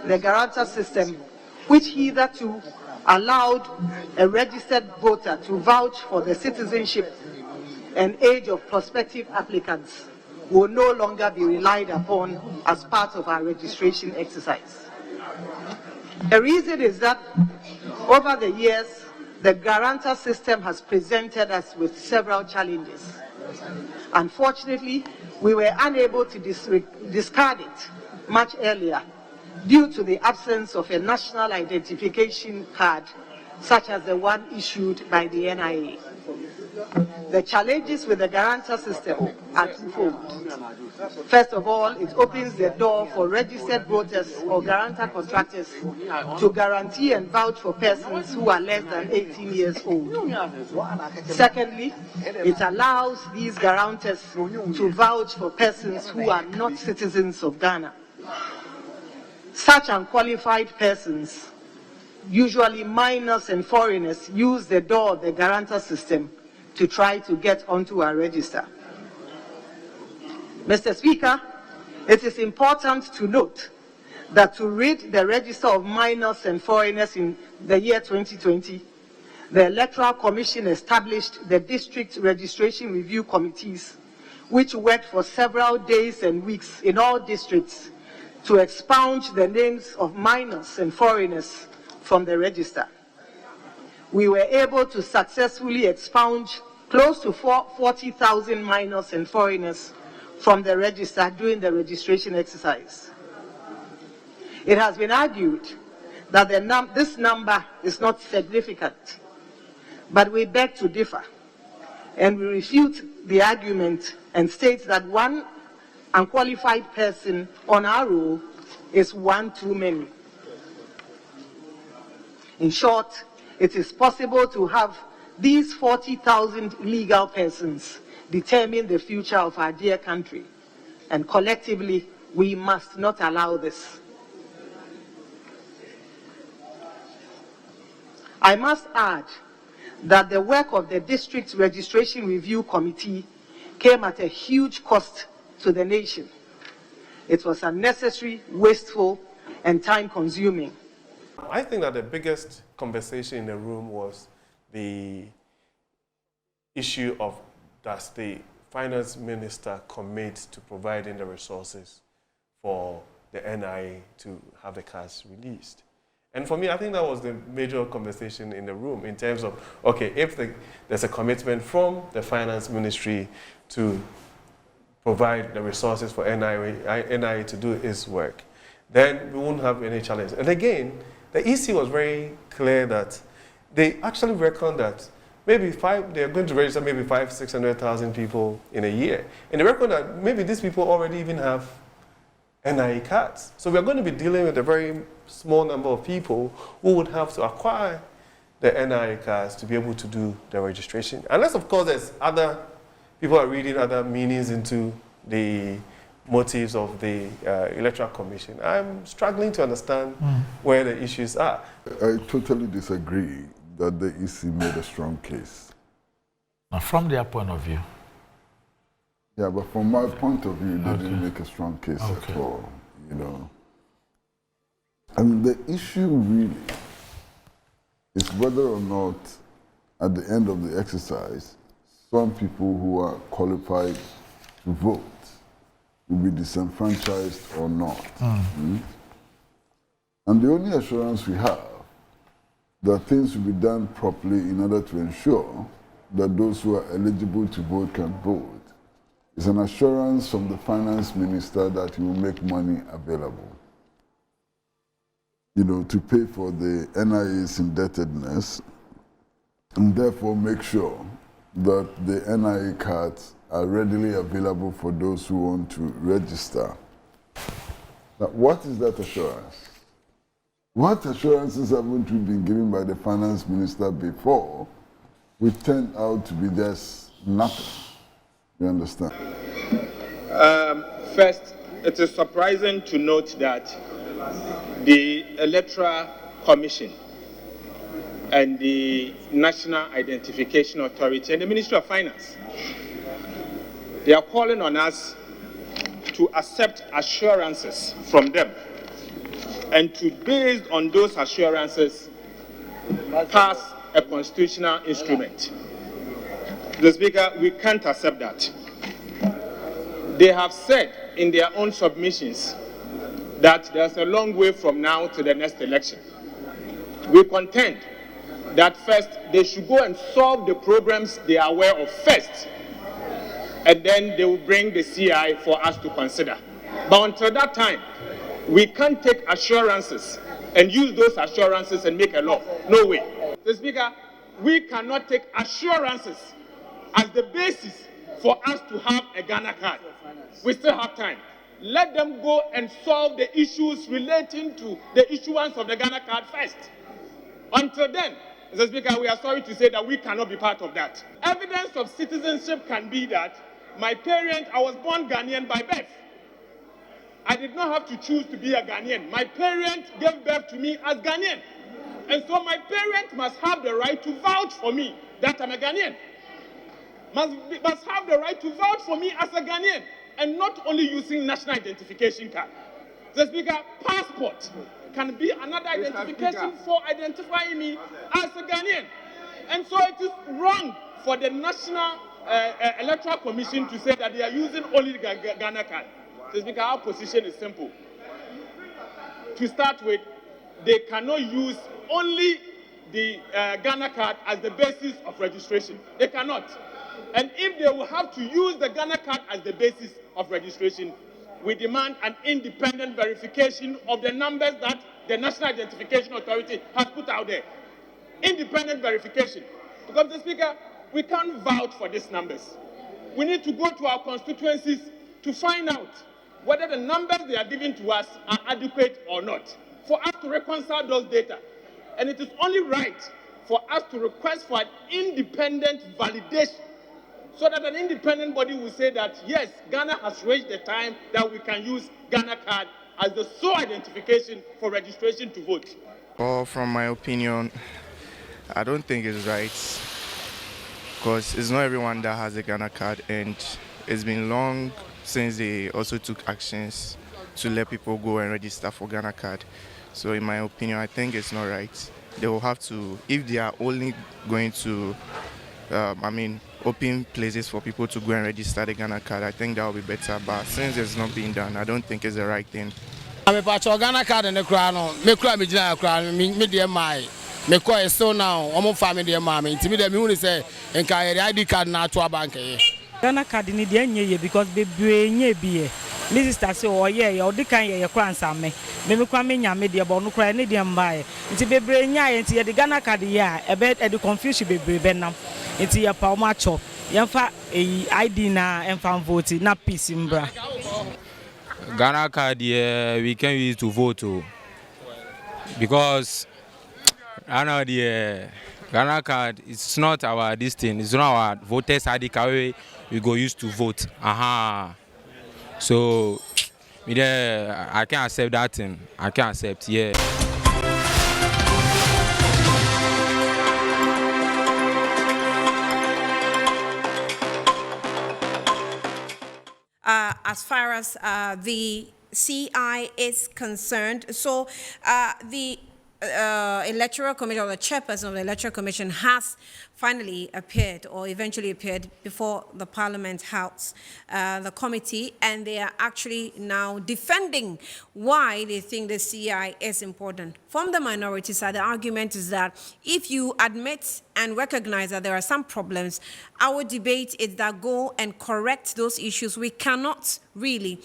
the guarantor system, which hitherto allowed a registered voter to vouch for the citizenship and age of prospective applicants, will no longer be relied upon as part of our registration exercise. The reason is that over the years, the guarantor system has presented us with several challenges. Unfortunately, we were unable to discard it much earlier due to the absence of a national identification card such as the one issued by the NIA. The challenges with the guarantor system are twofold. First of all, it opens the door for registered voters or guarantor contractors to guarantee and vouch for persons who are less than 18 years old. Secondly, it allows these guarantors to vouch for persons who are not citizens of Ghana. Such unqualified persons, usually minors and foreigners, use the door of the guarantor system to try to get onto our register. Mr. Speaker, it is important to note that to rid the register of minors and foreigners in the year 2020, the Electoral Commission established the District Registration Review Committees, which worked for several days and weeks in all districts to expunge the names of minors and foreigners from the register. We were able to successfully expunge close to 40,000 minors and foreigners from the register during the registration exercise. It has been argued that this number is not significant, but we beg to differ, and we refute the argument and state that one unqualified person on our roll is one too many. In short, it is possible to have these 40,000 legal persons determine the future of our dear country, and collectively, we must not allow this. I must add that the work of the District Registration Review Committee came at a huge cost to the nation. It was unnecessary, wasteful, and time-consuming. I think that the biggest conversation in the room was the issue of, does the finance minister commit to providing the resources for the NIA to have the cards released? And for me, I think that was the major conversation in the room in terms of, okay, if there's a commitment from the finance ministry to provide the resources for NIA to do its work, then we won't have any challenge. And again, the EC was very clear that they actually reckon that maybe they're going to register maybe 500,000-600,000 people in a year. And they reckon that maybe these people already even have NIA cards. So we're going to be dealing with a very small number of people who would have to acquire the NIA cards to be able to do the registration. Unless, of course, there's other people are reading other meanings into the motives of the Electoral Commission. I'm struggling to understand where the issues are. I totally disagree that the EC made a strong case. Now, from their point of view? Yeah, but from my point of view, they didn't make a strong case at all, you know. And the issue really is whether or not, at the end of the exercise, some people who are qualified to vote will be disenfranchised or not. And the only assurance we have that things will be done properly in order to ensure that those who are eligible to vote can vote is an assurance from the finance minister that he will make money available, you know, to pay for the NIA's indebtedness, and therefore make sure that the NIA cards are readily available for those who want to register. Now, what is that assurance? What assurances haven't we been given by the finance minister before, which turned out to be just nothing? You understand? First, it is surprising to note that the Electoral Commission and the National Identification Authority and the Ministry of Finance, they are calling on us to accept assurances from them and to, based on those assurances, pass a constitutional instrument. The Speaker, we can't accept that. They have said in their own submissions that there's a long way from now to the next election. We contend that first they should go and solve the problems they are aware of first, and then they will bring the CI for us to consider. But until that time, we can't take assurances and use those assurances and make a law. No way. Mr. Speaker, we cannot take assurances as the basis for us to have a Ghana card. We still have time. Let them go and solve the issues relating to the issuance of the Ghana card first. Until then, Mr. Speaker, we are sorry to say that we cannot be part of that. Evidence of citizenship can be that my parent, I was born Ghanaian by birth. I did not have to choose to be a Ghanaian. My parent gave birth to me as Ghanaian. And so my parent must have the right to vouch for me that I'm a Ghanaian. Must have the right to vouch for me as a Ghanaian, and not only using national identification card. The Speaker, passport can be another identification for identifying me as a Ghanaian. And so it is wrong for the National Electoral Commission to say that they are using only the Ghana card. The Speaker, our position is simple. To start with, they cannot use only the Ghana card as the basis of registration. They cannot. And if they will have to use the Ghana card as the basis of registration, we demand an independent verification of the numbers that the National Identification Authority has put out there. Independent verification. Because, the Speaker, we can't vouch for these numbers. We need to go to our constituencies to find out whether the numbers they are giving to us are adequate or not, for us to reconcile those data. And it is only right for us to request for an independent validation, so that an independent body will say that, yes, Ghana has reached the time that we can use Ghana card as the sole identification for registration to vote. Well, from my opinion, I don't think it's right, because it's not everyone that has a Ghana card, and it's been long since they also took actions to let people go and register for Ghana card. So in my opinion, I think it's not right. They will have to, if they are only going to, open places for people to go and register the Ghana card, I think that will be better. But since it's not being done, I don't think it's the right thing. I'm a part of Ghana card in the crown. Me cry me jina crown. Me dear my. Me call so now. I'm family dear mommy. Intimidate me when they say enka ID card na to a bank. Ghana card ni dey nye because bebre nye bi. Me sister say oh yeah, you dey kan ye kwan sam me. Me kwa me nya me dey bo no kra ne dey mbae. Nti bebre nya ye nti ye the Ghana card ya e be e confusion bebre be nam. Nti ya pa o ma chop. Yemfa ID na emfa vote na peace mbra. Ghana card we can use to vote because I know the Ghana card, it's not our this thing, it's not our voters ID card we go use to vote. So I can't accept that thing. I can't accept, yeah. As far as the CI is concerned, so the Electoral Commission, or the chairperson of the Electoral Commission, has finally appeared, or eventually appeared, before the Parliament House, the committee, and they are actually now defending why they think the CI is important. From the minority side, the argument is that if you admit and recognize that there are some problems, our debate is that go and correct those issues. We cannot really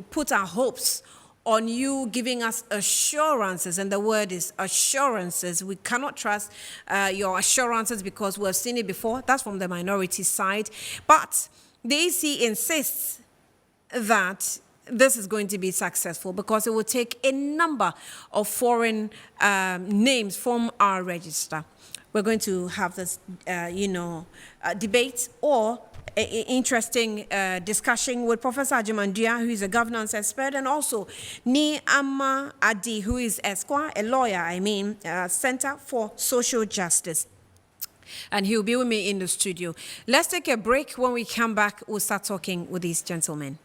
put our hopes on you giving us assurances, and the word is assurances. We cannot trust your assurances because we have seen it before. That's from the minority side. But the EC insists that this is going to be successful because it will take a number of foreign names from our register. We're going to have this, debate or interesting discussion with Professor Ajimandia, who is a governance expert, and also Ni Amma Adi, who is a lawyer, Center for Social Justice. And he'll be with me in the studio. Let's take a break. When we come back, we'll start talking with these gentlemen.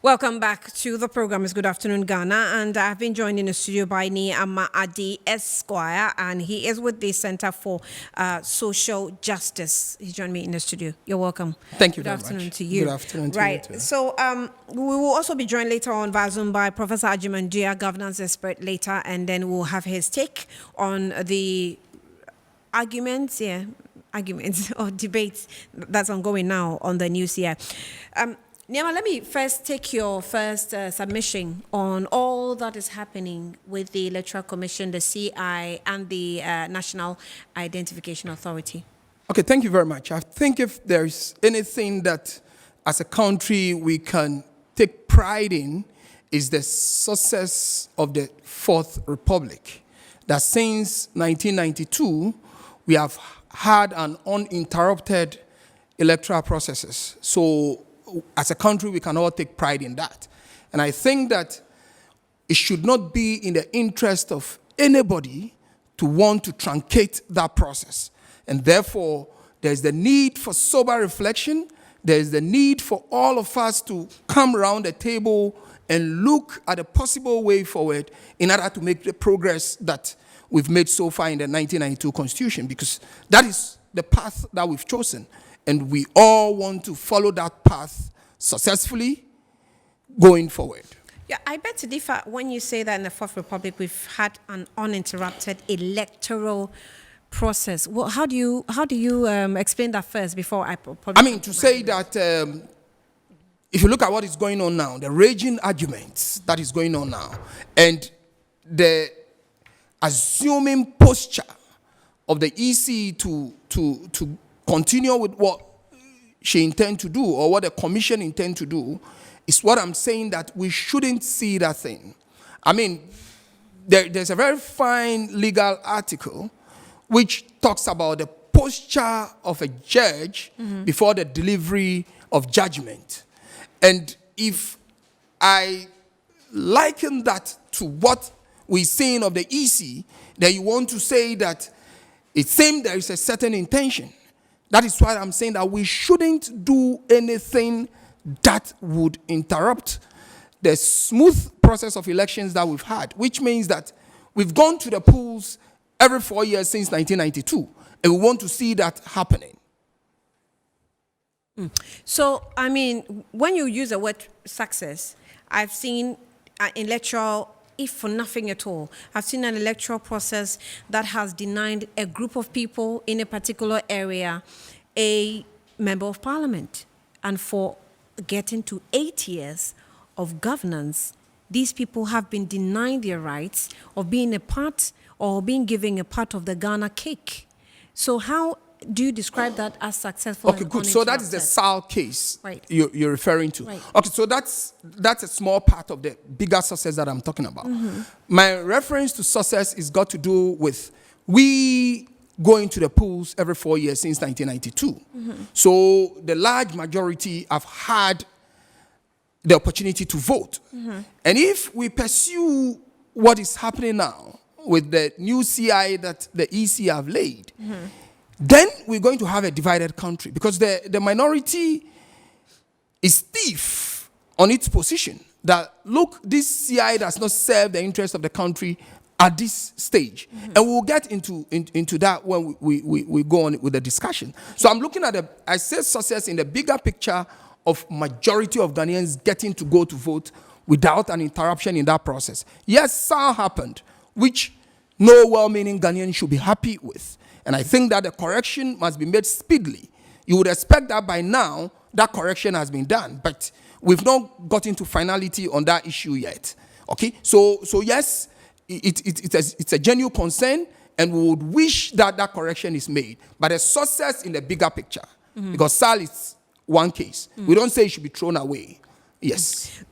Welcome back to the program. It's Good Afternoon, Ghana, and I've been joined in the studio by Niama Adi Esquire, and he is with the Center for Social Justice. He joined me in the studio. You're welcome. Thank you very much. Good afternoon to you. Good afternoon to right. you too. So we will also be joined later on via Zoom by Professor Ajimandia, governance expert, later, and then we'll have his take on the arguments or debates that's ongoing now on the news here. Niama, let me first take your first submission on all that is happening with the Electoral Commission, the CI, and the National Identification Authority. Okay, thank you very much. I think if there's anything that, as a country, we can take pride in, is the success of the Fourth Republic. That since 1992, we have had an uninterrupted electoral processes. So, as a country, we can all take pride in that. And I think that it should not be in the interest of anybody to want to truncate that process. And therefore, there's the need for sober reflection. There's the need for all of us to come around the table and look at a possible way forward in order to make the progress that we've made so far in the 1992 Constitution, because that is the path that we've chosen. And we all want to follow that path successfully going forward. Yeah, I bet to differ when you say that in the Fourth Republic we've had an uninterrupted electoral process. Well, how do you explain that first before I? To say that if you look at what is going on now, the raging arguments that is going on now, and the assuming posture of the EC to continue with what she intends to do or what the commission intends to do, is what I'm saying, that we shouldn't see that thing. I mean, there's a very fine legal article which talks about the posture of a judge before the delivery of judgment. And if I liken that to what we're seeing of the EC, then you want to say that it seems there is a certain intention. That is why I'm saying that we shouldn't do anything that would interrupt the smooth process of elections that we've had, which means that we've gone to the polls every 4 years since 1992, and we want to see that happening. So, I mean, when you use the word success, I've seen an electoral, if for nothing at all, I've seen an electoral process that has denied a group of people in a particular area a member of parliament. And for getting to 8 years of governance, these people have been denied their rights of being a part or being given a part of the Ghana cake. So how do you describe that as successful? Okay, good. So that is the Sal case you're referring to. Right. Okay, so that's a small part of the bigger success that I'm talking about. My reference to success is got to do with we going to the polls every 4 years since 1992. So the large majority have had the opportunity to vote. And if we pursue what is happening now with the new CI that the EC have laid, then we're going to have a divided country, because the minority is stiff on its position that, look, this CI does not serve the interest of the country at this stage. And we'll get into that when we go on with the discussion. So I'm looking at I say success in the bigger picture of majority of Ghanaians getting to go to vote without an interruption in that process. Yes, SAL happened, which no well-meaning Ghanaian should be happy with. And I think that the correction must be made speedily. You would expect that by now, that correction has been done. But we've not gotten to finality on that issue yet. Okay? So yes, it's a genuine concern, and we would wish that that correction is made. But a success in the bigger picture, because SAL is one case. We don't say it should be thrown away. Yes.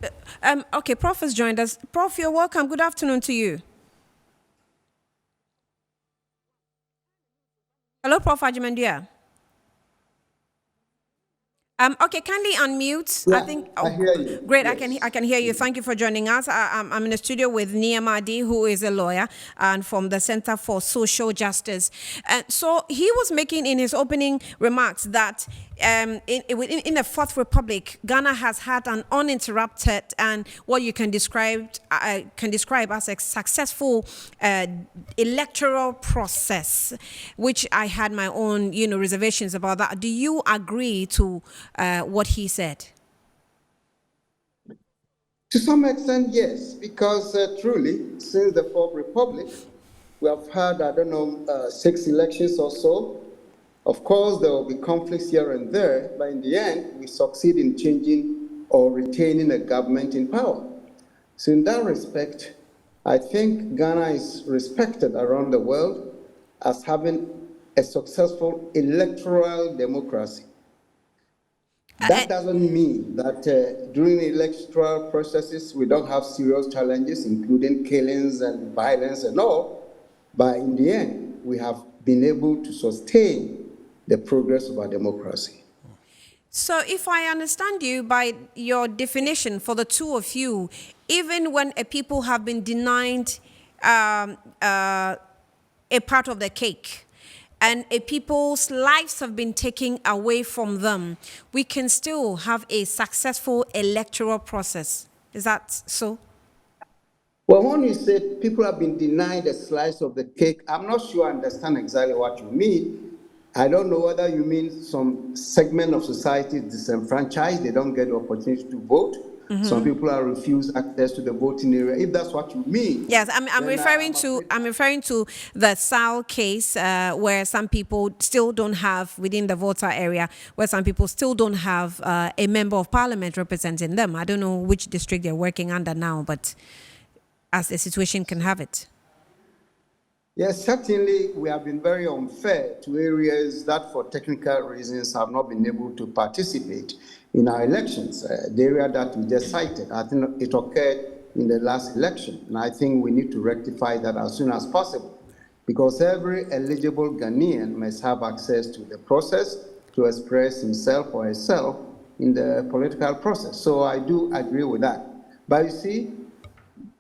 Okay, Prof has joined us. Prof, you're welcome. Good afternoon to you. Hello, Prof Ajimandia. Okay, kindly unmute. Yeah, I think. I hear you. Great, Yes. I can hear you. Thank you for joining us. I'm in the studio with Niamadi, who is a lawyer and from the Center for Social Justice. So he was making in his opening remarks that in the Fourth Republic, Ghana has had an uninterrupted and what you can describe as a successful electoral process, which I had my own, reservations about that. Do you agree to what he said? To some extent, yes, because truly, since the Fourth Republic, we have had, 6 elections or so. Of course, there will be conflicts here and there, but in the end, we succeed in changing or retaining a government in power. So in that respect, I think Ghana is respected around the world as having a successful electoral democracy. That doesn't mean that during electoral processes we don't have serious challenges, including killings and violence and all, but in the end, we have been able to sustain the progress of our democracy. So if I understand you by your definition for the two of you, even when a people have been denied a part of the cake, and a people's lives have been taken away from them, we can still have a successful electoral process. Is that so? Well, when you say people have been denied a slice of the cake, I'm not sure I understand exactly what you mean. I don't know whether you mean some segment of society is disenfranchised, they don't get the opportunity to vote. Mm-hmm. Some people are refused access to the voting area. If that's what you mean, yes, I'm referring to the Sal case where some people still don't have within the voter area, where some people still don't have a member of parliament representing them. I don't know which district they're working under now, but as the situation can have it. Yes, certainly we have been very unfair to areas that for technical reasons have not been able to participate in our elections. The area that we just cited, I think it occurred in the last election, and I think we need to rectify that as soon as possible, because every eligible Ghanaian must have access to the process to express himself or herself in the political process. So I do agree with that. But you see,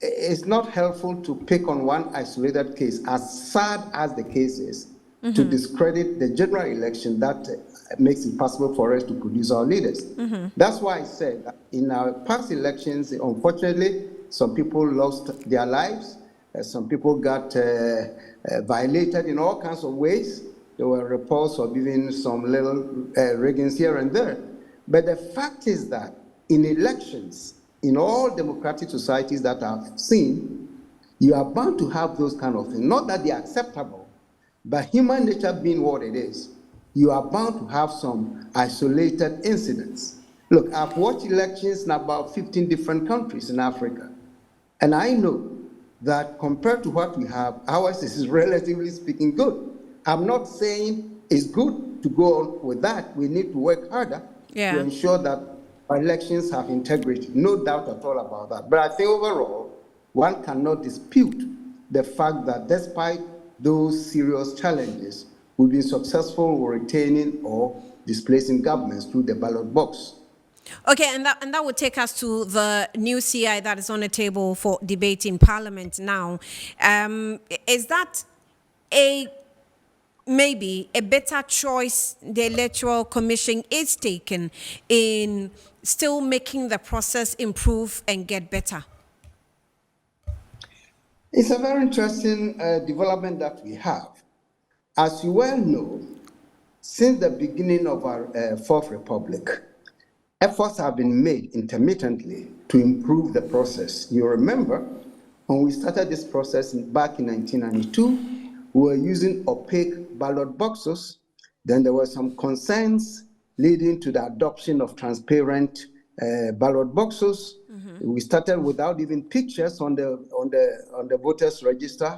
it's not helpful to pick on one isolated case, as sad as the case is, mm-hmm. to discredit the general election that makes it possible for us to produce our leaders. Mm-hmm. That's why I said that in our past elections, unfortunately, some people lost their lives, some people got violated in all kinds of ways. There were reports of even some little riggings here and there. But the fact is that in elections, in all democratic societies that I've seen, you are bound to have those kind of things. Not that they are acceptable, but human nature being what it is, you are bound to have some isolated incidents. Look, I've watched elections in about 15 different countries in Africa, and I know that compared to what we have, ours is relatively speaking good. I'm not saying it's good to go on with that. We need to work harder to ensure that our elections have integrity. No doubt at all about that. But I think overall, one cannot dispute the fact that despite those serious challenges, we've been successful in retaining or displacing governments through the ballot box. Okay, and that would take us to the new CI that is on the table for debate in Parliament now. Is that maybe a better choice the Electoral Commission is taking in still making the process improve and get better? It's a very interesting development that we have. As you well know, since the beginning of our Fourth Republic, efforts have been made intermittently to improve the process. You remember, when we started this process back in 1992, we were using opaque ballot boxes. Then there were some concerns leading to the adoption of transparent ballot boxes. Mm-hmm. We started without even pictures on the voters register,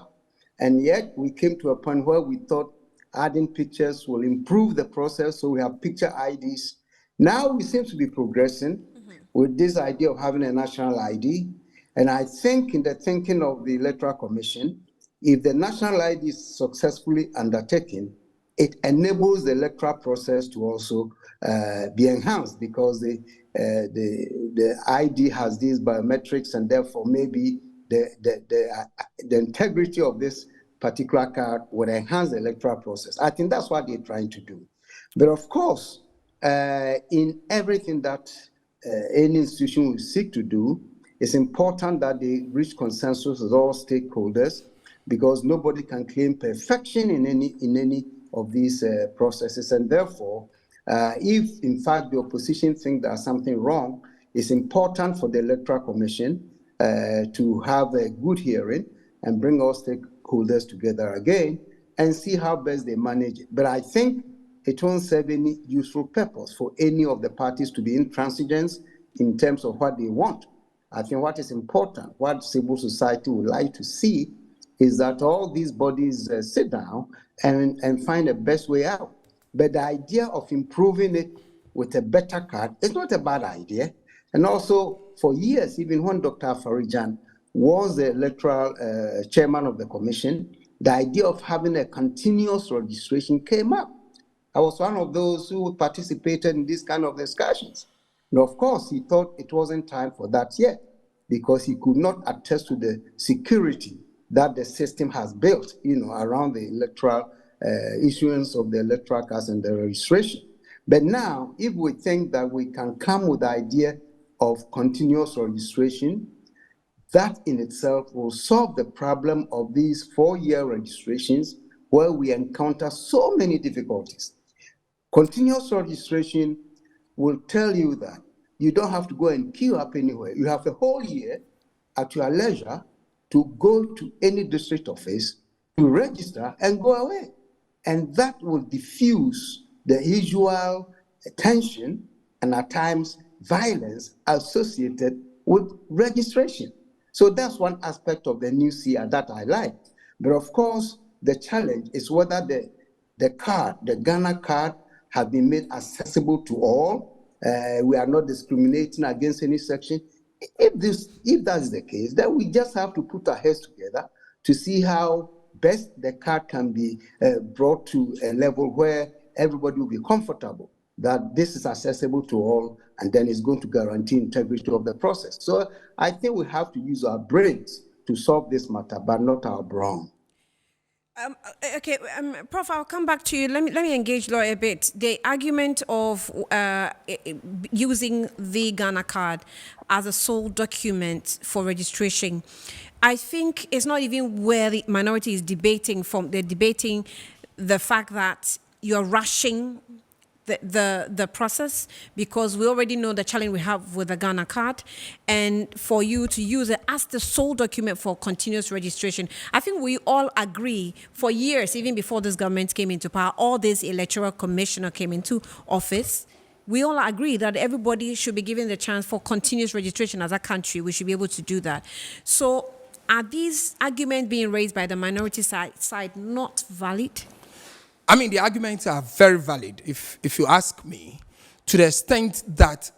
and yet we came to a point where we thought adding pictures will improve the process, so we have picture IDs. Now we seem to be progressing with this idea of having a national ID, and I think in the thinking of the Electoral Commission, if the national ID is successfully undertaken, it enables the electoral process to also be enhanced because the ID has these biometrics, and therefore maybe the integrity of this particular card would enhance the electoral process. I think that's what they're trying to do. But of course, in everything that any institution will seek to do, it's important that they reach consensus with all stakeholders, because nobody can claim perfection in any of these processes. And therefore, if in fact the opposition think there's something wrong, it's important for the Electoral Commission to have a good hearing and bring all stakeholders together again and see how best they manage it. But I think it won't serve any useful purpose for any of the parties to be intransigent in terms of what they want. I think what is important, what civil society would like to see, is that all these bodies sit down and find the best way out. But the idea of improving it with a better card is not a bad idea. And also, for years, even when Dr. Afarijan was the electoral chairman of the commission, the idea of having a continuous registration came up. I was one of those who participated in these kind of discussions. And of course, he thought it wasn't time for that yet, because he could not attest to the security that the system has built, around the electoral issuance of the electoral cards and the registration. But now, if we think that we can come with the idea of continuous registration, that in itself will solve the problem of these 4-year registrations where we encounter so many difficulties. Continuous registration will tell you that you don't have to go and queue up anywhere. You have the whole year at your leisure to go to any district office to register and go away. And that will diffuse the usual tension and at times violence associated with registration. So that's one aspect of the new CR that I like. But of course, the challenge is whether the card, the Ghana card, have been made accessible to all. We are not discriminating against any section. If that is the case, then we just have to put our heads together to see how best the card can be brought to a level where everybody will be comfortable that this is accessible to all, and then it's going to guarantee integrity of the process. So I think we have to use our brains to solve this matter, but not our brawn. Okay, Prof, I'll come back to you. Let me engage Law a bit. The argument of using the Ghana card as a sole document for registration, I think it's not even where the minority is debating from. They're debating the fact that you're rushing the process, because we already know the challenge we have with the Ghana card, and for you to use it as the sole document for continuous registration. I think we all agree for years, even before this government came into power, all this electoral commissioner came into office, we all agree that everybody should be given the chance for continuous registration as a country. We should be able to do that. So are these arguments being raised by the minority side not valid? I mean, the arguments are very valid, if you ask me, to the extent that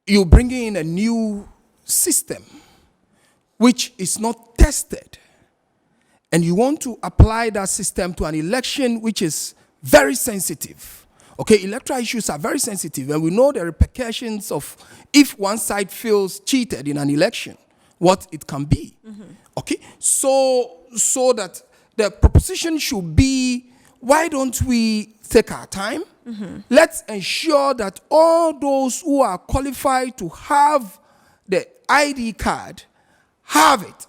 you bring in a new system which is not tested, and you want to apply that system to an election which is very sensitive. Okay, electoral issues are very sensitive, and we know the repercussions of if one side feels cheated in an election, what it can be. Mm-hmm. Okay, so that the proposition should be, why don't we take our time? Mm-hmm. Let's ensure that all those who are qualified to have the ID card have it.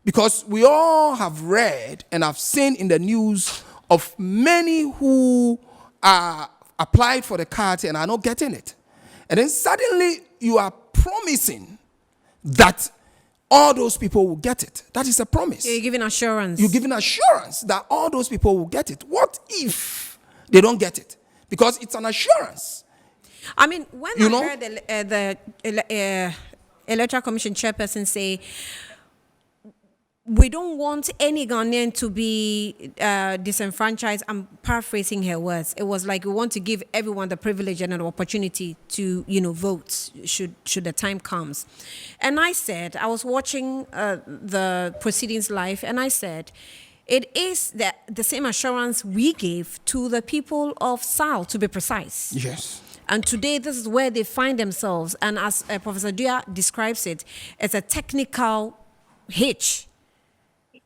Because we all have read and have seen in the news of many who are applied for the card and are not getting it. And then suddenly you are promising that all those people will get it. That is a promise. You're giving assurance. You're giving assurance that all those people will get it. What if they don't get it? Because it's an assurance. I mean, when I heard the Electoral Commission chairperson say, we don't want any Ghanaian to be disenfranchised. I'm paraphrasing her words. It was like we want to give everyone the privilege and an opportunity to, vote should the time comes. And I said, I was watching the proceedings live, and I said, it is the same assurance we gave to the people of SAL, to be precise. Yes. And today, this is where they find themselves. And as Professor Dua describes it, it's a technical hitch.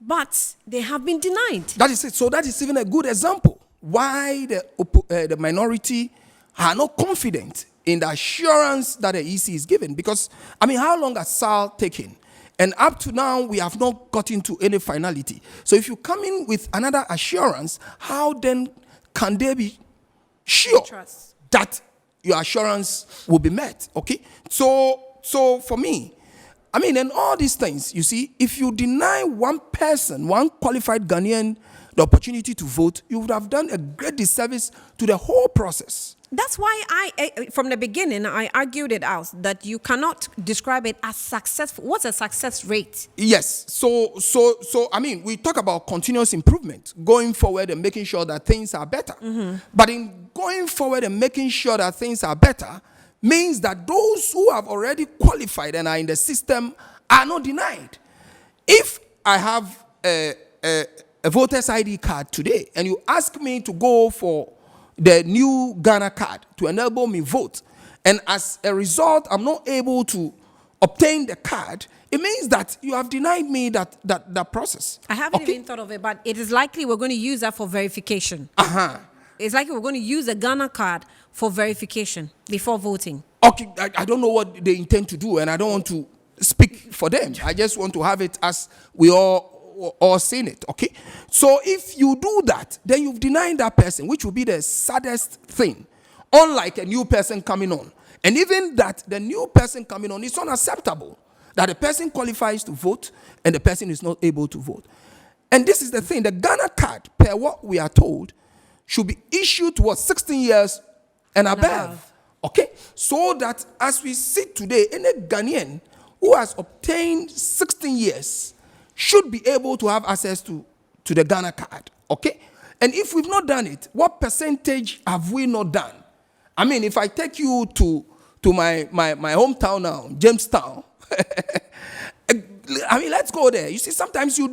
But they have been denied. That is it. So that is even a good example why the minority are not confident in the assurance that the EC is given. Because, I mean, how long has SAL taken? And up to now, we have not gotten to any finality. So if you come in with another assurance, how then can they be sure that your assurance will be met? Okay? So for me, I mean, and all these things, you see, if you deny one person, one qualified Ghanaian, the opportunity to vote, you would have done a great disservice to the whole process. That's why from the beginning, I argued it out that you cannot describe it as successful. What's a success rate? Yes. So, I mean, we talk about continuous improvement, going forward and making sure that things are better. But in going forward and making sure that things are better means that those who have already qualified and are in the system are not denied. If I have a voter's ID card today and you ask me to go for the new Ghana card to enable me vote, and as a result, I'm not able to obtain the card, it means that you have denied me that process. I haven't even thought of it, but it is likely we're going to use that for verification. It's likely we're going to use a Ghana card for verification before voting. Okay, I don't know what they intend to do, and I don't want to speak for them. I just want to have it as we all seen it, okay? So if you do that, then you've denied that person, which will be the saddest thing, unlike a new person coming on. And even that, the new person coming on is unacceptable, that the person qualifies to vote and the person is not able to vote. And this is the thing, the Ghana card, per what we are told, should be issued towards 16 years and above. Okay? So that as we sit today, any Ghanaian who has obtained 16 years should be able to have access to the Ghana card. Okay? And if we've not done it, what percentage have we not done? I mean, if I take you to my hometown now, Jamestown, I mean, let's go there. You see, sometimes you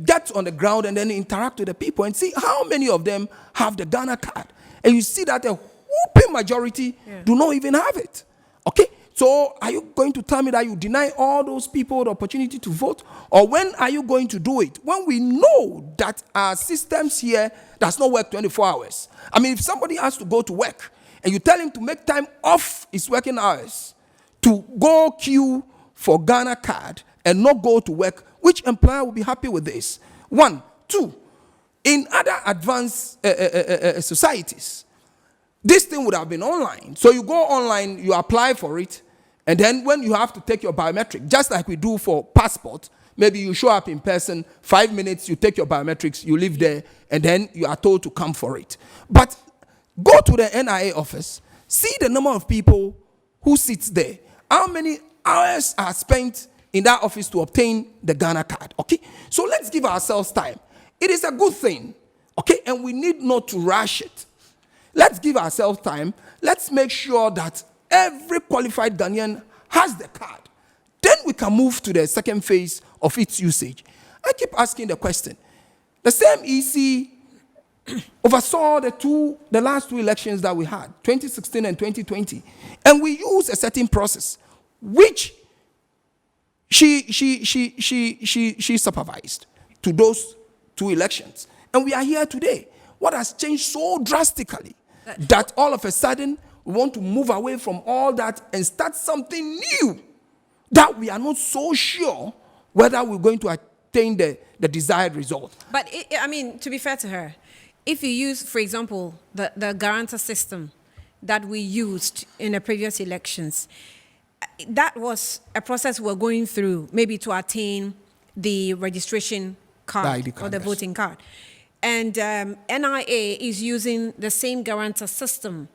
get on the ground and then interact with the people and see how many of them have the Ghana card. And you see that a whooping majority do not even have it. Okay? So are you going to tell me that you deny all those people the opportunity to vote? Or when are you going to do it? When we know that our systems here does not work 24 hours. I mean, if somebody has to go to work and you tell him to make time off his working hours to go queue for Ghana card and not go to work, which employer will be happy with this? 1. 2, in other advanced societies, this thing would have been online. So you go online, you apply for it, and then when you have to take your biometric, just like we do for passport, maybe you show up in person, 5 minutes, you take your biometrics, you live there, and then you are told to come for it. But go to the NIA office, see the number of people who sits there. How many hours are spent in that office to obtain the Ghana card? Okay? So let's give ourselves time. It is a good thing, okay? And we need not to rush it. Let's give ourselves time. Let's make sure that every qualified Ghanaian has the card. Then we can move to the second phase of its usage. I keep asking the question. The same EC oversaw the last 2 elections that we had, 2016 and 2020. And we used a certain process, which she supervised to those 2 elections. And we are here today. What has changed so drastically that all of a sudden we want to move away from all that and start something new that we are not so sure whether we're going to attain the desired result. But, I mean, to be fair to her, if you use, for example, the guarantor system that we used in the previous elections, that was a process we're going through maybe to attain the registration card, ID card or the voting card. And NIA is using the same guarantor system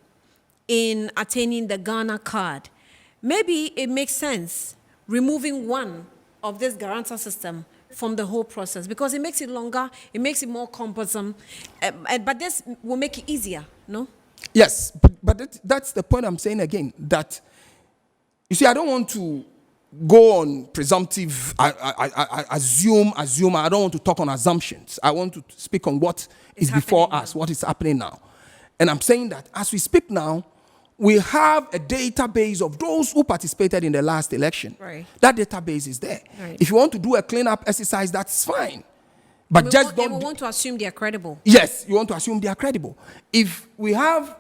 in attaining the Ghana card. Maybe it makes sense removing one of this guarantor system from the whole process because it makes it longer, it makes it more cumbersome, but this will make it easier, no? Yes, but that's the point I'm saying again, that, you see, I don't want to go on presumptive, I assume. I don't want to talk on assumptions. I want to speak on what is before us, what is happening now. And I'm saying that as we speak now, we have a database of those who participated in the last election. Right. That database is there. Right. If you want to do a cleanup exercise, that's fine. But we just don't. don't. We want to assume they are credible. Yes, you want to assume they are credible. If we have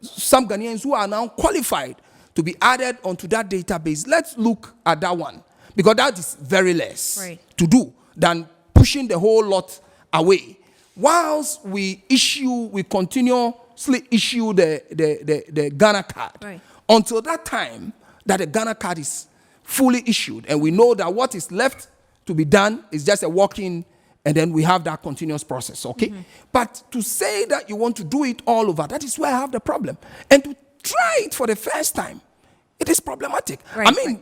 some Ghanaians who are now qualified to be added onto that database, let's look at that one, because that is very less to do than pushing the whole lot away. Whilst we continuously issue the Ghana card until that time that the Ghana card is fully issued, and we know that what is left to be done is just a walk-in, and then we have that continuous process, okay? But to say that you want to do it all over, that is where I have the problem. And to try it for the first time, it is problematic. I mean,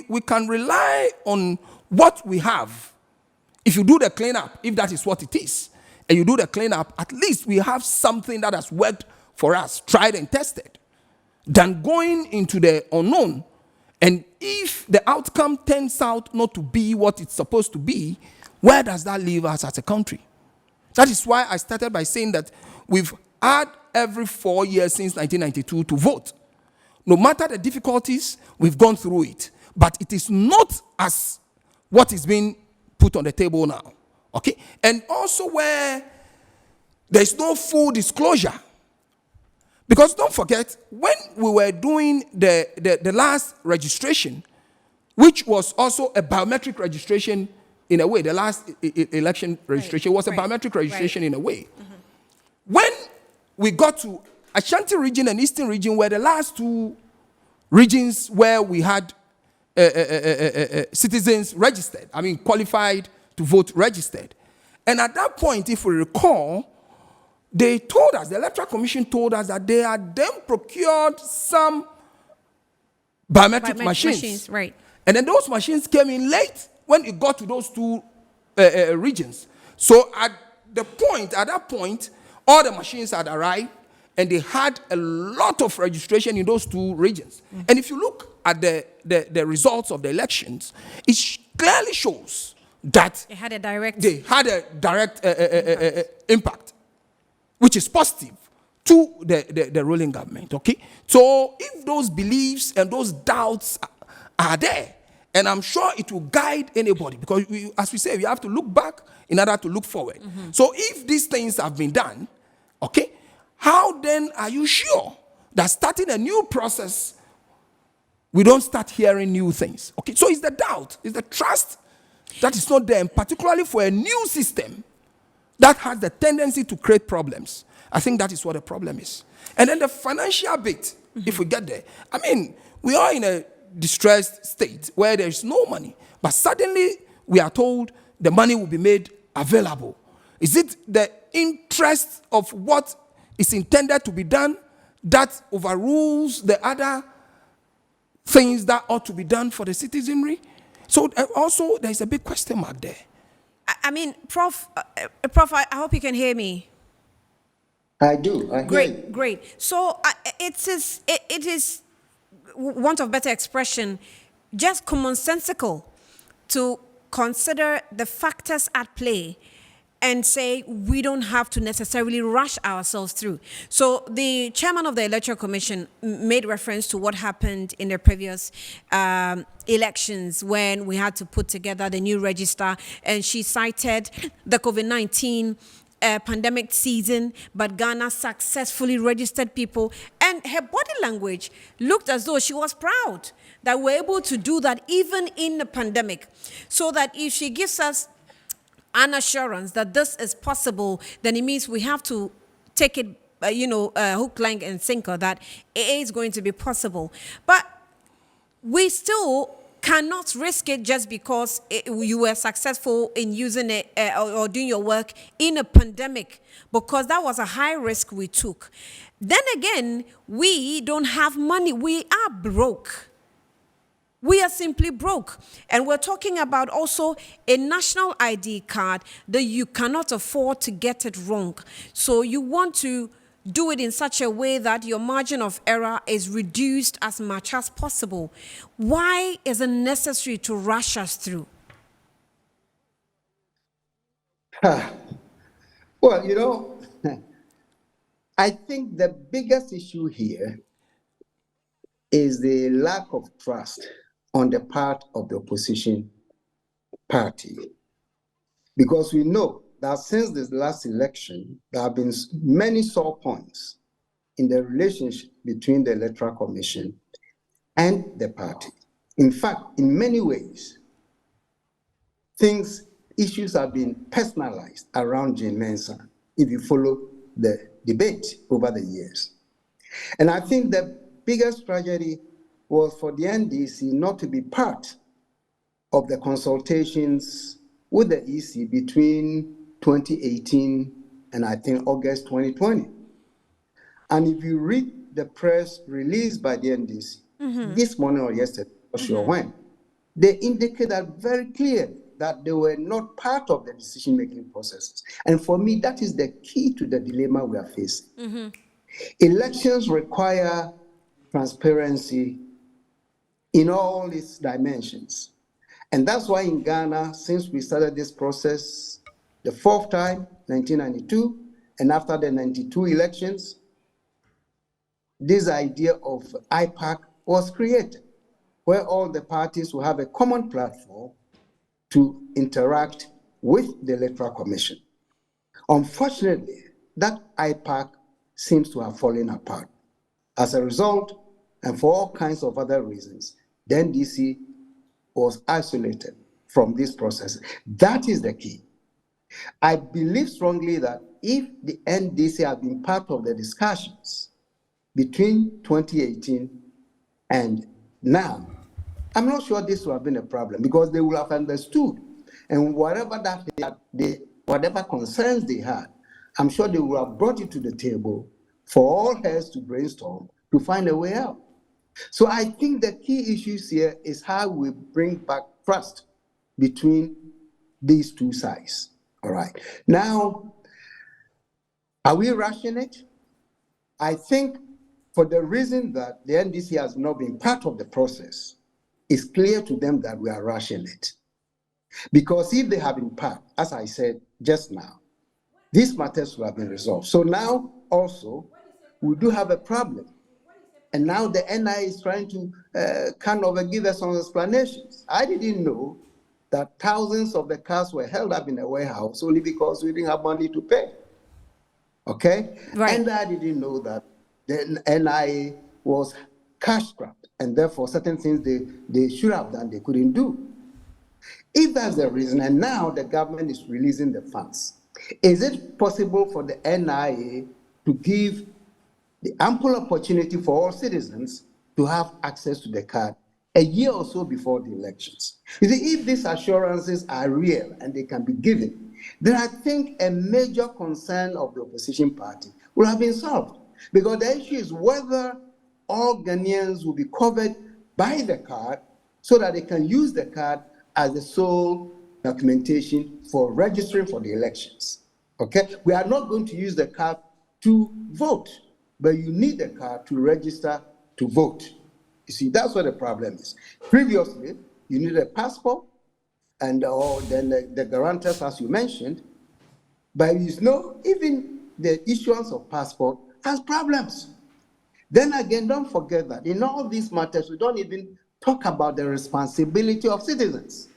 we can rely on what we have. If you do the cleanup, if that is what it is, and you do the cleanup, at least we have something that has worked for us, tried and tested, than going into the unknown. And if the outcome turns out not to be what it's supposed to be, where does that leave us as a country? That is why I started by saying that we've had every 4 years since 1992 to vote. No matter the difficulties, we've gone through it. But it is not as what is being put on the table now. Okay? And also where there is no full disclosure. Because don't forget, when we were doing the last registration, which was also a biometric registration in a way, the last election registration was a biometric registration in a way. When we got to Ashanti region and Eastern region were the last two regions where we had citizens registered, I mean qualified to vote registered. And at that point, if we recall, they told us, the Electoral Commission told us that they had then procured some biometric machines. Right. And then those machines came in late when it got to those two regions. So at that point, all the machines had arrived, and they had a lot of registration in those two regions. And if you look at the results of the elections, it clearly shows that They had a direct impact, which is positive to the ruling government, okay? So if those beliefs and those doubts are there, and I'm sure it will guide anybody, because as we say, we have to look back in order to look forward. So if these things have been done, okay, how then are you sure that starting a new process, we don't start hearing new things? Okay, so it's the doubt, it's the trust that is not there, and particularly for a new system that has the tendency to create problems. I think that is what the problem is. And then the financial bit, if we get there, I mean, we are in a distressed state where there is no money, but suddenly we are told the money will be made available. Is it the interest of what is intended to be done that overrules the other things that ought to be done for the citizenry? So also there is a big question mark there. I mean, Prof, I hope you can hear me. I do. I hear you. Great. So it is, want of better expression, just commonsensical to consider the factors at play and say we don't have to necessarily rush ourselves through. So the chairman of the Electoral Commission made reference to what happened in the previous elections when we had to put together the new register, and she cited the COVID-19 pandemic season, but Ghana successfully registered people, and her body language looked as though she was proud that we're able to do that even in the pandemic. So that if she gives us an assurance that this is possible, then it means we have to take it, hook, line, and sinker, that it is going to be possible. But we still cannot risk it just because you were successful in using it or doing your work in a pandemic, because that was a high risk we took. Then again, we don't have money. We are broke. We are simply broke. And we're talking about also a national ID card that you cannot afford to get it wrong. So you want to do it in such a way that your margin of error is reduced as much as possible. Why is it necessary to rush us through? Well, you know, I think the biggest issue here is the lack of trust on the part of the opposition party. Because we know that since this last election, there have been many sore points in the relationship between the Electoral Commission and the party. In fact, in many ways, issues have been personalized around Jane Mensah, if you follow the debate over the years. And I think the biggest tragedy was for the NDC not to be part of the consultations with the EC between 2018 and I think August 2020. And if you read the press release by the NDC this morning or yesterday, not sure when, they indicate that very clearly that they were not part of the decision-making processes. And for me, that is the key to the dilemma we are facing. Elections require transparency in all its dimensions. And that's why in Ghana, since we started this process the fourth time, 1992, and after the 92 elections, this idea of IPAC was created, where all the parties will have a common platform to interact with the Electoral Commission. Unfortunately, that IPAC seems to have fallen apart. As a result, and for all kinds of other reasons, the NDC was isolated from this process. That is the key. I believe strongly that if the NDC had been part of the discussions between 2018 and now, I'm not sure this would have been a problem because they would have understood, and whatever whatever concerns they had, I'm sure they would have brought it to the table for all heads to brainstorm to find a way out. So I think the key issues here is how we bring back trust between these two sides. All right. Now, are we rushing it? I think for the reason that the NDC has not been part of the process, it's clear to them that we are rushing it. Because if they have been part, as I said just now, these matters will have been resolved. So now also, we do have a problem. And now the NIA is trying to kind of give us some explanations. I didn't know that thousands of the cars were held up in a warehouse only because we didn't have money to pay. Okay? Right. And I didn't know that the NIA was cash-strapped, and therefore certain things they should have done, they couldn't do. If that's the reason, and now the government is releasing the funds, is it possible for the NIA to give the ample opportunity for all citizens to have access to the card a year or so before the elections? You see, if these assurances are real and they can be given, then I think a major concern of the opposition party will have been solved. Because the issue is whether all Ghanaians will be covered by the card so that they can use the card as the sole documentation for registering for the elections. Okay? We are not going to use the card to vote, but you need the card to register to vote. You see, that's what the problem is. Previously, you needed a passport and then the guarantors, as you mentioned, but you know, even the issuance of passport has problems. Then again, don't forget that in all these matters, we don't even talk about the responsibility of citizens.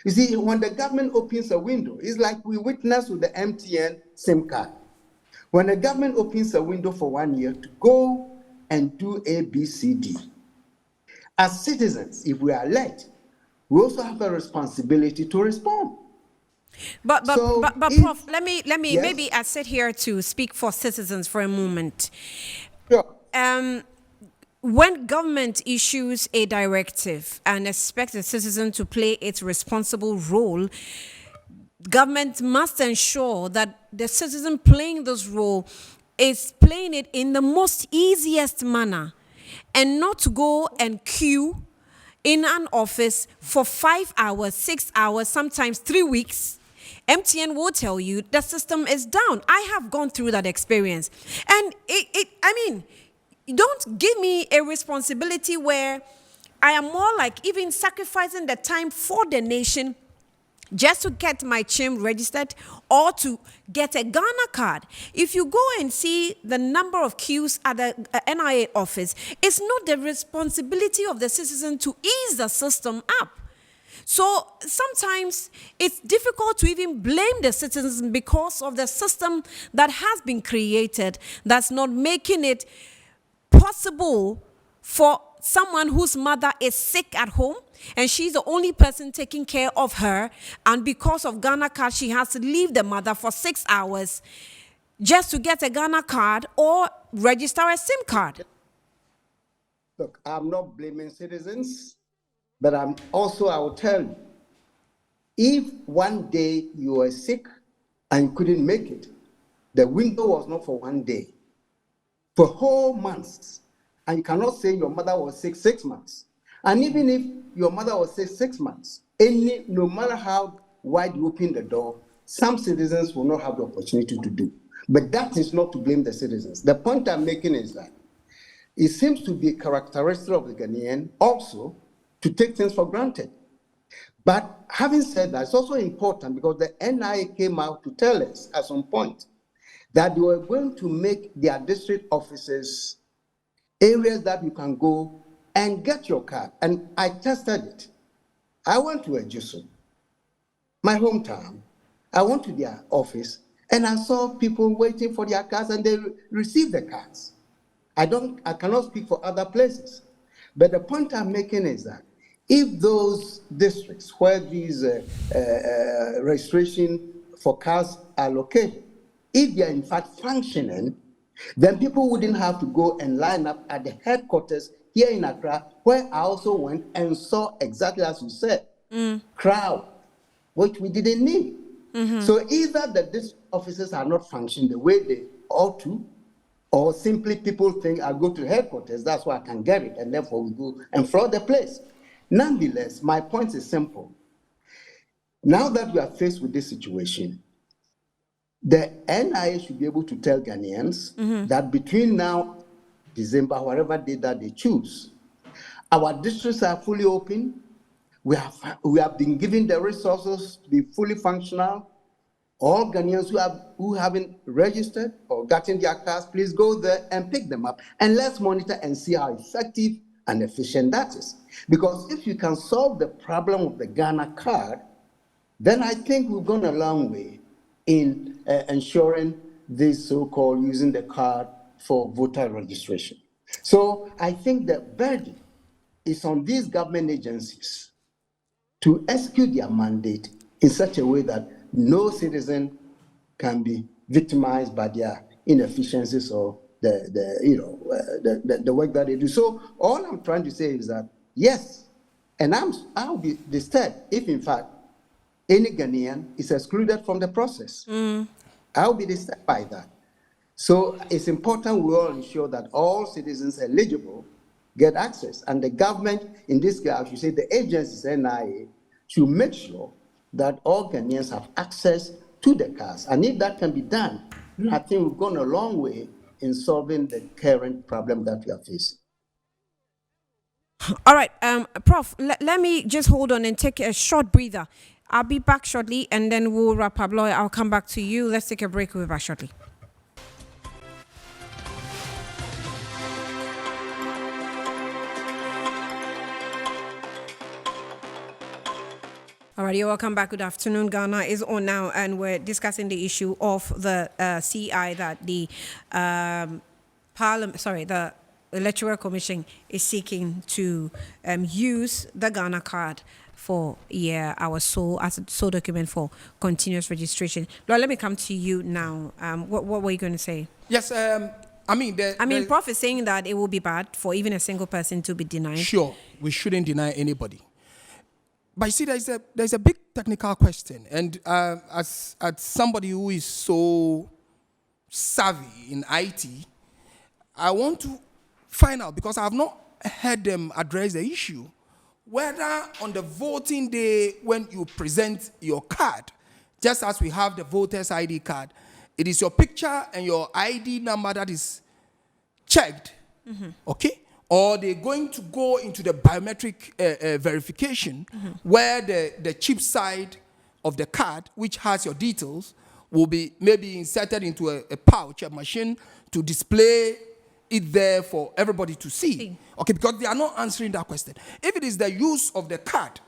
You see, when the government opens a window, it's like we witnessed with the MTN SIM card. When the government opens a window for 1 year to go and do A, B, C, D, as citizens, if we are led, we also have a responsibility to respond. But Prof, let me yes? Maybe I sit here to speak for citizens for a moment. Sure. When government issues a directive and expects the citizen to play its responsible role, government must ensure that the citizen playing this role is playing it in the most easiest manner and not to go and queue in an office for 5 hours, 6 hours, sometimes 3 weeks, MTN will tell you the system is down. I have gone through that experience. And don't give me a responsibility where I am more like even sacrificing the time for the nation just to get my CHIM registered or to get a Ghana card. If you go and see the number of queues at the NIA office, it's not the responsibility of the citizen to ease the system up. So sometimes it's difficult to even blame the citizens because of the system that has been created that's not making it possible for someone whose mother is sick at home and she's the only person taking care of her, and because of Ghana card she has to leave the mother for 6 hours just to get a Ghana card or register a SIM card. Look, I'm not blaming citizens, but I will tell you, if one day you were sick and you couldn't make it, the window was not for one day, for whole months. And you cannot say your mother was sick 6 months. And even if your mother was sick 6 months, no matter how wide you open the door, some citizens will not have the opportunity to do. But that is not to blame the citizens. The point I'm making is that it seems to be a characteristic of the Ghanaian also to take things for granted. But having said that, it's also important because the NIA came out to tell us at some point that they were going to make their district offices areas that you can go and get your card. And I tested it. I went to Ejisu, my hometown. I went to their office and I saw people waiting for their cards and they received the cards. I cannot speak for other places. But the point I'm making is that if those districts where these registration for cars are located, if they are in fact functioning, then people wouldn't have to go and line up at the headquarters here in Accra, where I also went and saw exactly as you said, crowd, which we didn't need. So either the district offices are not functioning the way they ought to, or simply people think I'll go to headquarters, that's where I can get it, and therefore we go and flood the place. Nonetheless, my point is simple. Now that we are faced with this situation, the NIA should be able to tell Ghanaians that between now, December, whatever day that they choose, our districts are fully open. We have been given the resources to be fully functional. All Ghanaians who haven't registered or gotten their cards, please go there and pick them up. And let's monitor and see how effective and efficient that is. Because if you can solve the problem of the Ghana card, then I think we've gone a long way in ensuring this so-called using the card for voter registration. So I think the burden is on these government agencies to execute their mandate in such a way that no citizen can be victimized by their inefficiencies or the work that they do. So all I'm trying to say is that yes, and I'll be disturbed if in fact any Ghanaian is excluded from the process. I'll be disturbed by that. So it's important we all ensure that all citizens eligible get access. And the government, in this case, I should say the agencies, NIA, should make sure that all Ghanaians have access to the cards. And if that can be done, I think we've gone a long way in solving the current problem that we are facing. All right, Prof, let me just hold on and take a short breather. I'll be back shortly and then we'll wrap up. Lloyd, I'll come back to you. Let's take a break. We'll be back shortly. All right, you're welcome back. Good afternoon. Ghana is on now, and we're discussing the issue of the CI that the the Electoral Commission is seeking to use the Ghana card for our sole document for continuous registration. Lord, let me come to you now. What were you going to say? Yes, Prof is saying that it will be bad for even a single person to be denied. Sure, we shouldn't deny anybody. But you see, there's a big technical question, and as somebody who is so savvy in IT, I want to find out, because I have not heard them address the issue, whether on the voting day when you present your card, just as we have the voter's ID card, it is your picture and your ID number that is checked, okay? Or they're going to go into the biometric verification where the chip side of the card, which has your details, will be maybe inserted into a pouch, a machine, to display it there for everybody to see. Okay, because they are not answering that question. If it is the use of the card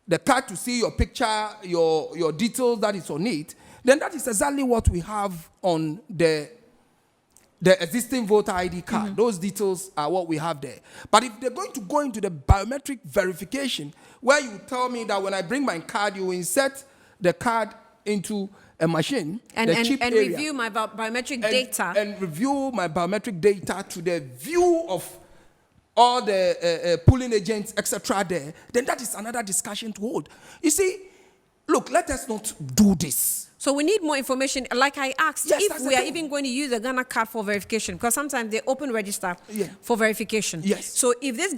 to see your picture, your details that is on it, then that is exactly what we have on the existing voter ID card. Those details are what we have there. But if they're going to go into the biometric verification, where you tell me that when I bring my card, you insert the card into a machine, and area, review my biometric data. And review my biometric data to the view of all the polling agents, etc. there, then that is another discussion to hold. You see, look, let us not do this. So we need more information. Like I asked, Yes, if that's we the are thing. even going to use a Ghana card for verification, because sometimes they open register for verification. Yes. So if this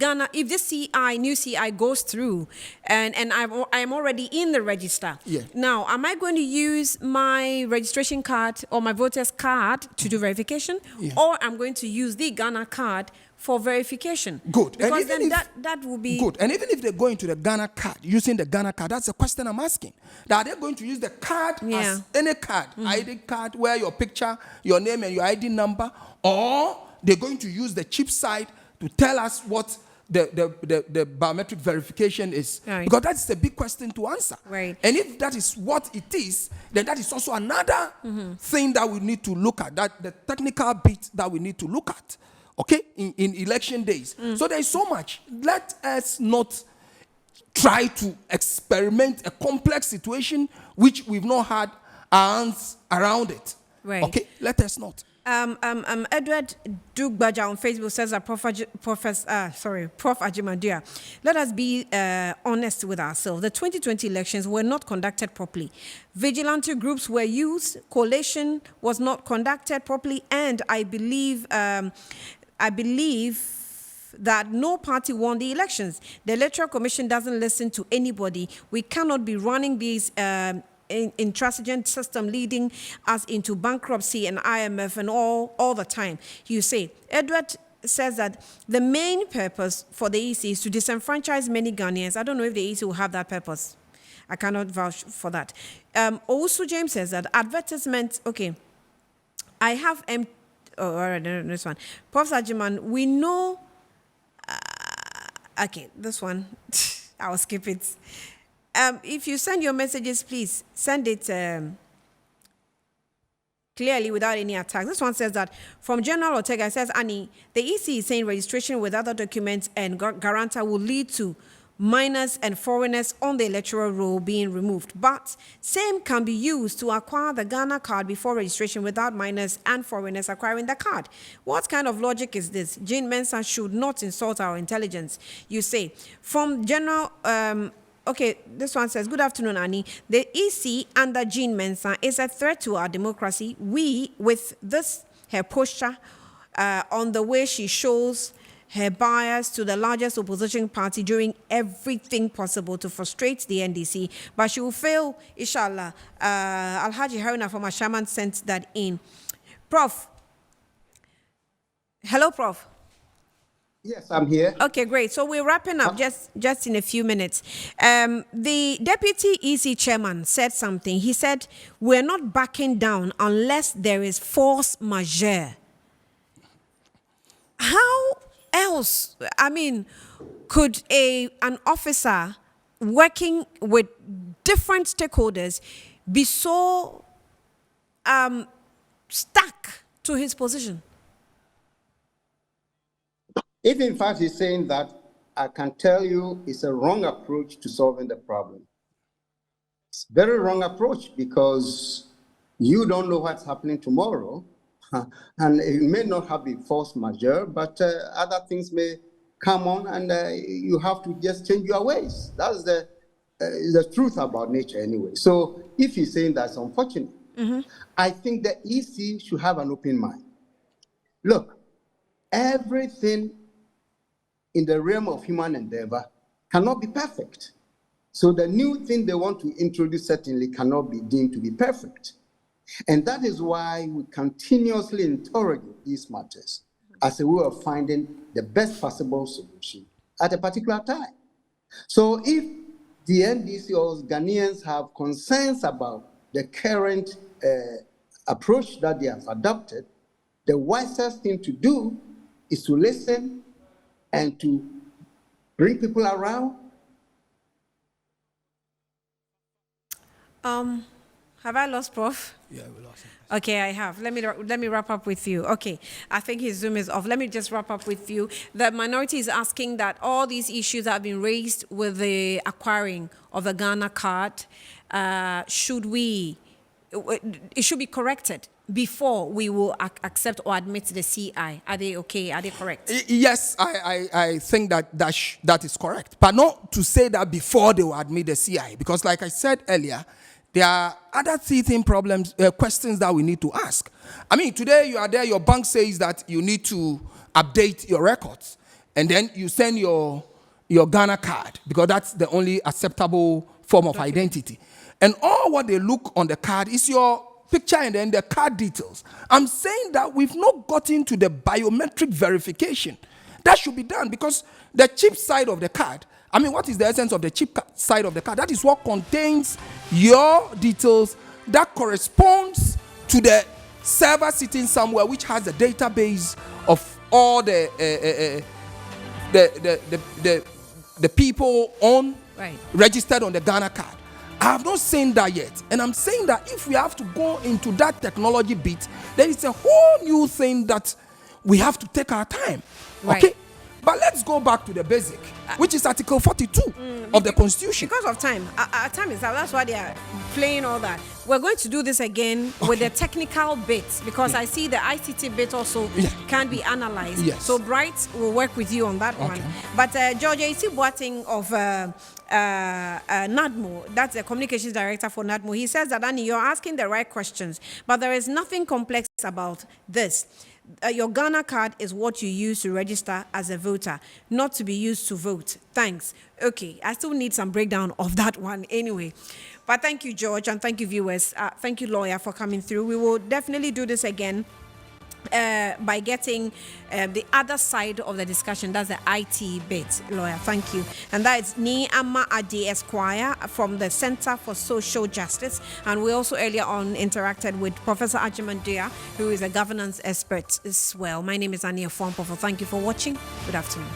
new CI goes through, and I'm already in the register. Yeah. Now, am I going to use my registration card or my voter's card to do verification, or I'm going to use the Ghana card for verification? Good. Because And then even if- that will be good. And even if they go into the Ghana card, using the Ghana card, that's the question I'm asking. That are they going to use the card as any card, ID card, where your picture, your name, and your ID number, or they're going to use the chip side to tell us what the biometric verification is? Right. Because that's the big question to answer. Right. And if that is what it is, then that is also another thing that we need to look at, that the technical bit that we need to look at. Okay, in election days. So there is so much. Let us not try to experiment a complex situation which we've not had our hands around it. Right. Okay, let us not. Edward Dugbaja on Facebook says that Prof Ajimadua, let us be honest with ourselves. The 2020 elections were not conducted properly. Vigilante groups were used, collation was not conducted properly, and I believe that no party won the elections. The Electoral Commission doesn't listen to anybody. We cannot be running these intransigent system leading us into bankruptcy and IMF and all the time. You say, Edward says that the main purpose for the EC is to disenfranchise many Ghanaians. I don't know if the EC will have that purpose. I cannot vouch for that. Also, James says that advertisement, okay, I have all right, this one. Prof. Sajiman, we know, okay, this one, I'll skip it. If you send your messages, please send it clearly without any attacks. This one says that from General Ortega, says, Annie, the EC is saying registration with other documents and guarantor will lead to minors and foreigners on the electoral roll being removed. But same can be used to acquire the Ghana card before registration without minors and foreigners acquiring the card. What kind of logic is this? Jane Mensah should not insult our intelligence. You say, from General... okay, this one says, good afternoon, Annie. The EC under Jean Mensah is a threat to our democracy. We, with this, her posture, on the way she shows her bias to the largest opposition party, doing everything possible to frustrate the NDC, but she will fail, inshallah. Alhaji Haruna from Ashaman sent that in. Prof. Hello, Prof. Yes, I'm here. Okay, great. So we're wrapping up just in a few minutes. The deputy EC chairman said something. He said, we're not backing down unless there is force majeure. How else, I mean, could an officer working with different stakeholders be so stuck to his position? If in fact he's saying that, I can tell you it's a wrong approach to solving the problem. It's a very wrong approach because you don't know what's happening tomorrow. And it may not have been force majeure, but other things may come on and you have to just change your ways. That's the truth about nature anyway. So if he's saying that's unfortunate, I think the EC should have an open mind. Look, everything in the realm of human endeavor cannot be perfect. So the new thing they want to introduce certainly cannot be deemed to be perfect. And that is why we continuously interrogate these matters as a way of finding the best possible solution at a particular time. So if the NDC or Ghanaians have concerns about the current approach that they have adopted, the wisest thing to do is to listen and to bring people around. Have I lost Prof? Yeah, we lost him. Okay, I have. Let me wrap up with you. Okay, I think his Zoom is off. Let me just wrap up with you. The minority is asking that all these issues that have been raised with the acquiring of the Ghana card, it should be corrected before we will accept or admit the CI. Are they okay? Are they correct? Yes, I think that is correct. But not to say that before they will admit the CI. Because like I said earlier, there are other teething problems, questions that we need to ask. I mean, today you are there, your bank says that you need to update your records. And then you send your Ghana card, because that's the only acceptable form of identity. And all what they look on the card is your picture and then the card details. I'm saying that we've not gotten to the biometric verification. That should be done, because the chip side of the card, I mean, what is the essence of the chip side of the card? That is what contains your details that corresponds to the server sitting somewhere which has a database of all the people registered on the Ghana card. I have not seen that yet. And I'm saying that if we have to go into that technology bit, there is a whole new thing that we have to take our time. Right. Okay? But let's go back to the basic, which is Article 42 of the Constitution. Because of time, our time is out. That's why they are playing all that. We're going to do this again with the technical bits, because I see the ICT bit also can be analyzed. Yes. So Bright will work with you on that one. But George A.C. Boateng of NADMO, that's the communications director for NADMO, he says that, Annie, you're asking the right questions, but there is nothing complex about this. Your Ghana card is what you use to register as a voter, not to be used to vote. Thanks. Okay, I still need some breakdown of that one anyway. But thank you, George, and thank you, viewers. Thank you, lawyer, for coming through. We will definitely do this again by getting the other side of the discussion. That's the IT bit, lawyer. Thank you. And that is Niama Ade Esquire from the Center for Social Justice. And we also earlier on interacted with Professor Ajimandia, who is a governance expert as well. My name is Ania Fompo. Thank you for watching. Good afternoon.